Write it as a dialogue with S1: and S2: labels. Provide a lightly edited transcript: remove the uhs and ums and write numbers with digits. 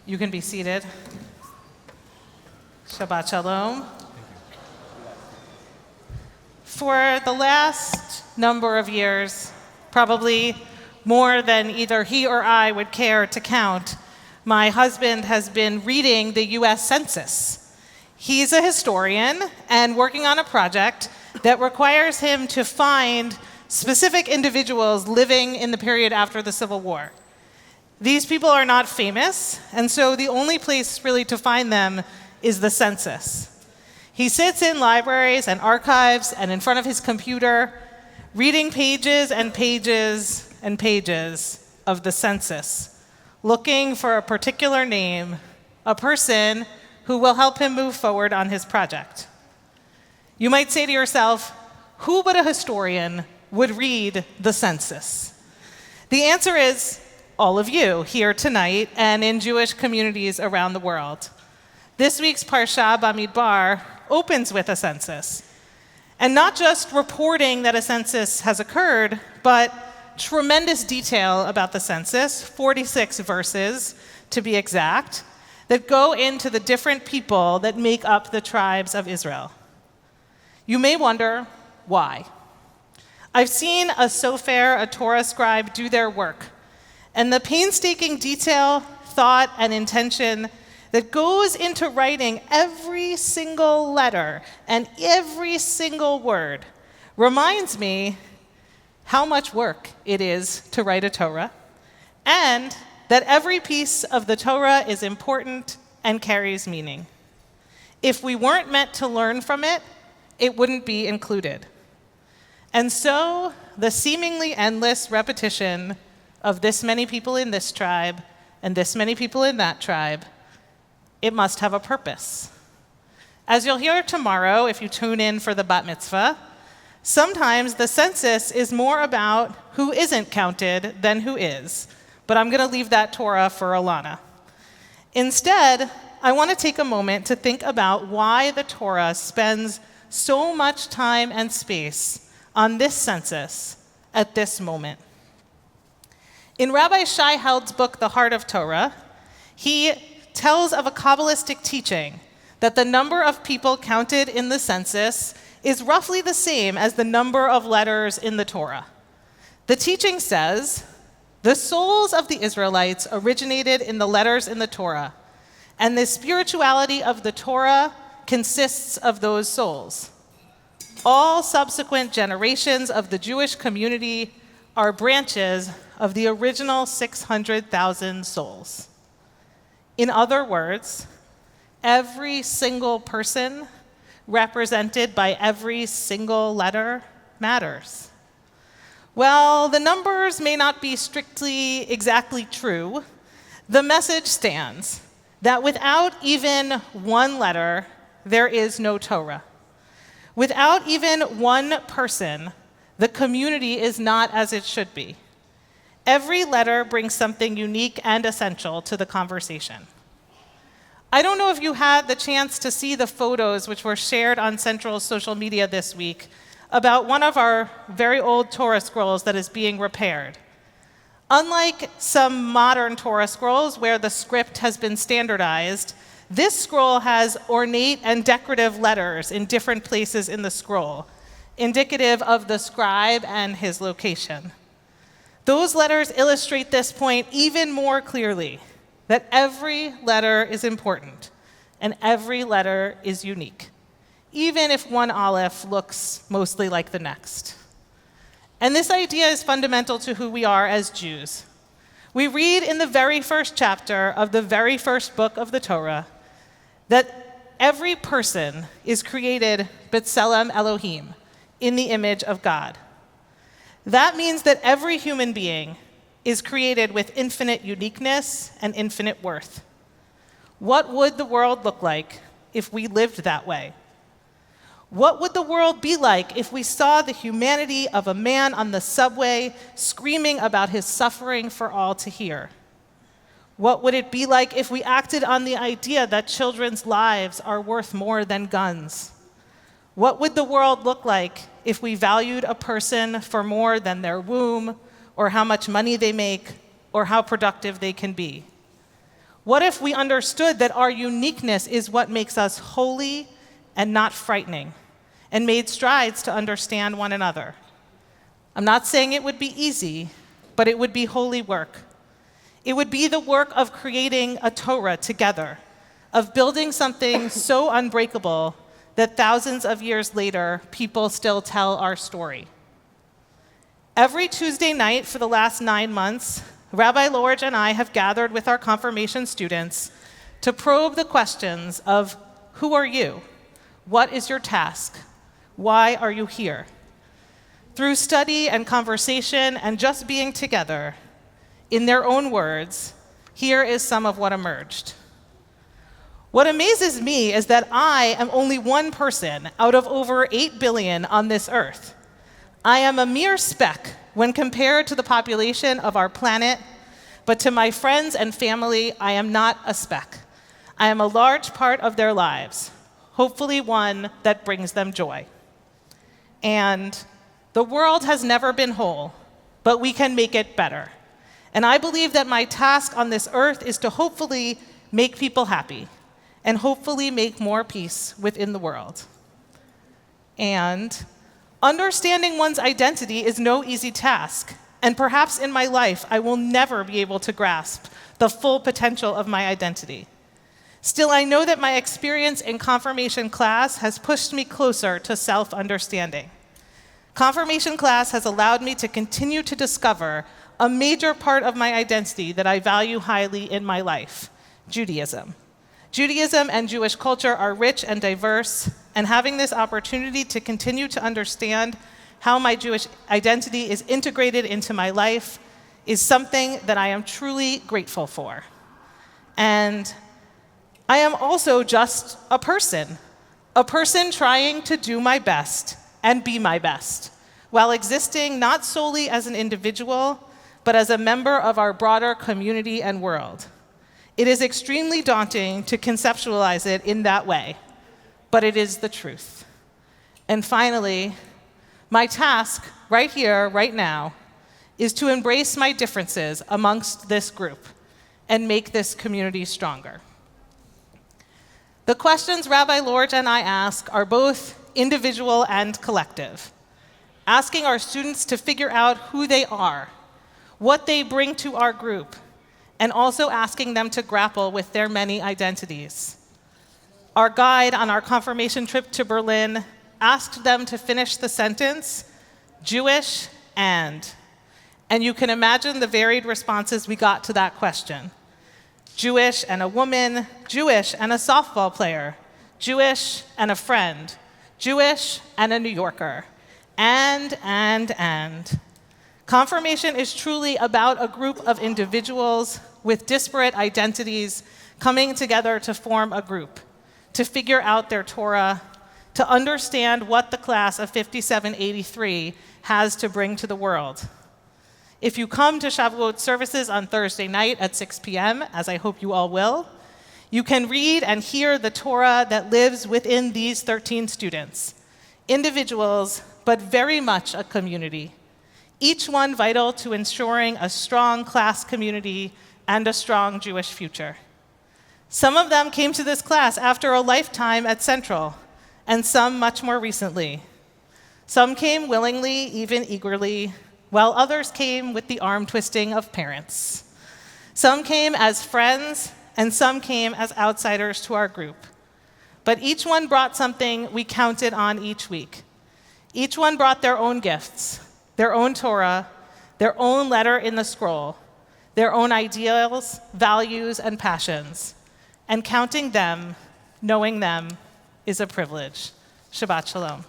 S1: You can be seated. Shabbat Shalom. For the last number of years, probably more than either he or I would care to count, my husband has been reading the US Census. He's a historian and working on a project that requires him to find specific individuals living in the period after the Civil War. These people are not famous, and so the only place really to find them is the census. He sits in libraries and archives and in front of his computer, reading pages and pages and pages of the census, looking for a particular name, a person who will help him move forward on his project. You might say to yourself, who but a historian would read the census? The answer is all of you here tonight and in Jewish communities around the world. This week's Parsha Bamidbar opens with a census. And not just reporting that a census has occurred, but tremendous detail about the census, 46 verses to be exact, that go into the different people that make up the tribes of Israel. You may wonder why. I've seen a sofer, a Torah scribe, do their work, and the painstaking detail, thought, and intention that goes into writing every single letter and every single word reminds me how much work it is to write a Torah, and that every piece of the Torah is important and carries meaning. If we weren't meant to learn from it, it wouldn't be included. And so, the seemingly endless repetition of this many people in this tribe and this many people in that tribe, it must have a purpose. As you'll hear tomorrow, if you tune in for the bat mitzvah, sometimes the census is more about who isn't counted than who is. But I'm going to leave that Torah for Alana. Instead, I want to take a moment to think about why the Torah spends so much time and space on this census at this moment. In Rabbi Shai Held's book, The Heart of Torah, he tells of a Kabbalistic teaching that the number of people counted in the census is roughly the same as the number of letters in the Torah. The teaching says, the souls of the Israelites originated in the letters in the Torah, and the spirituality of the Torah consists of those souls. All subsequent generations of the Jewish community are branches of the original 600,000 souls. In other words, every single person represented by every single letter matters. Well, the numbers may not be strictly exactly true. The message stands that without even one letter, there is no Torah. Without even one person, the community is not as it should be. Every letter brings something unique and essential to the conversation. I don't know if you had the chance to see the photos which were shared on Central's social media this week about one of our very old Torah scrolls that is being repaired. Unlike some modern Torah scrolls where the script has been standardized, this scroll has ornate and decorative letters in different places in the scroll, indicative of the scribe and his location. Those letters illustrate this point even more clearly, that every letter is important and every letter is unique, even if one aleph looks mostly like the next. And this idea is fundamental to who we are as Jews. We read in the very first chapter of the very first book of the Torah that every person is created b'tselem Elohim, in the image of God. That means that every human being is created with infinite uniqueness and infinite worth. What would the world look like if we lived that way? What would the world be like if we saw the humanity of a man on the subway screaming about his suffering for all to hear? What would it be like if we acted on the idea that children's lives are worth more than guns? What would the world look like if we valued a person for more than their womb, or how much money they make, or how productive they can be? What if we understood that our uniqueness is what makes us holy and not frightening, and made strides to understand one another? I'm not saying it would be easy, but it would be holy work. It would be the work of creating a Torah together, of building something so unbreakable that thousands of years later, people still tell our story. Every Tuesday night for the last 9 months, Rabbi Lorge and I have gathered with our confirmation students to probe the questions of who are you? What is your task? Why are you here? Through study and conversation and just being together, in their own words, here is some of what emerged. What amazes me is that I am only one person out of over 8 billion on this earth. I am a mere speck when compared to the population of our planet, but to my friends and family, I am not a speck. I am a large part of their lives, hopefully one that brings them joy. And the world has never been whole, but we can make it better. And I believe that my task on this earth is to hopefully make people happy and hopefully make more peace within the world. And understanding one's identity is no easy task. And perhaps in my life, I will never be able to grasp the full potential of my identity. Still, I know that my experience in confirmation class has pushed me closer to self-understanding. Confirmation class has allowed me to continue to discover a major part of my identity that I value highly in my life, Judaism. Judaism and Jewish culture are rich and diverse, and having this opportunity to continue to understand how my Jewish identity is integrated into my life is something that I am truly grateful for. And I am also just a person trying to do my best and be my best, while existing not solely as an individual, but as a member of our broader community and world. It is extremely daunting to conceptualize it in that way, but it is the truth. And finally, my task right here, right now, is to embrace my differences amongst this group and make this community stronger. The questions Rabbi Lorge and I ask are both individual and collective, asking our students to figure out who they are, what they bring to our group, and also asking them to grapple with their many identities. Our guide on our confirmation trip to Berlin asked them to finish the sentence, Jewish and you can imagine the varied responses we got to that question. Jewish and a woman, Jewish and a softball player, Jewish and a friend, Jewish and a New Yorker, and. Confirmation is truly about a group of individuals with disparate identities coming together to form a group, to figure out their Torah, to understand what the class of 5783 has to bring to the world. If you come to Shavuot services on Thursday night at 6 p.m., as I hope you all will, you can read and hear the Torah that lives within these 13 students, individuals, but very much a community, each one vital to ensuring a strong class community and a strong Jewish future. Some of them came to this class after a lifetime at Central, and some much more recently. Some came willingly, even eagerly, while others came with the arm twisting of parents. Some came as friends, and some came as outsiders to our group. But each one brought something we counted on each week. Each one brought their own gifts, their own Torah, their own letter in the scroll, their own ideals, values, and passions. And counting them, knowing them, is a privilege. Shabbat Shalom.